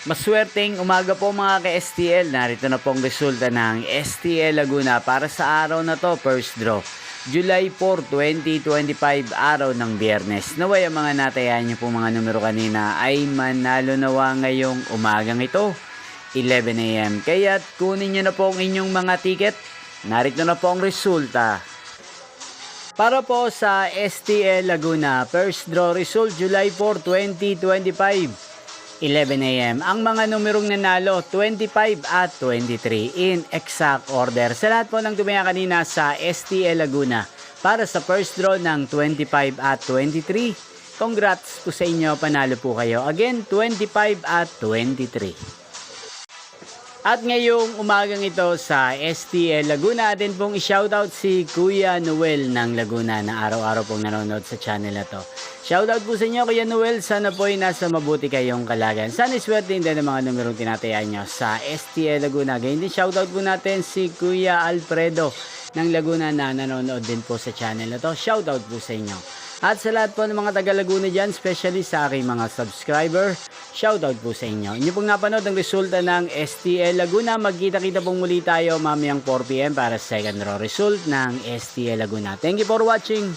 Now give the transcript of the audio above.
Maswerteng umaga po mga ka-STL. Narito na pong resulta ng STL Laguna para sa araw na to, first draw. July 4, 2025, araw ng Biyernes. Naway ang mga natayan niyo po mga numero kanina ay manalo nawa ngayong umagang ito, 11 AM. Kaya't kunin niyo na po ang inyong mga ticket. Narito na po ang resulta. Para po sa STL Laguna, first draw result July 4, 2025. 11 AM. Ang mga numerong nanalo, 25 at 23 in exact order. Sa lahat po ng tumaya kanina sa STL Laguna para sa first draw ng 25 at 23. Congrats po sa inyo, panalo po kayo. Again, 25 at 23. At ngayong umagang ito sa STL Laguna, din pong i-shoutout si Kuya Noel ng Laguna na araw-araw pong nanonood sa channel na to. Shoutout po sa inyo Kuya Noel, sana po ay nasa mabuti kayong kalagayan. Sana iswerte din ang mga numerong tinatayaan nyo sa STL Laguna. Ganyan din shoutout po natin si Kuya Alfredo ng Laguna na nanonood din po sa channel na to. Shoutout po sa inyo. At sa lahat po ng mga taga Laguna dyan, especially sa aking mga subscriber, shoutout po sa inyo. Inyo pong napanood ang resulta ng STL Laguna. Magkita-kita pong muli tayo mamayang 4 PM para sa second draw result ng STL Laguna. Thank you for watching.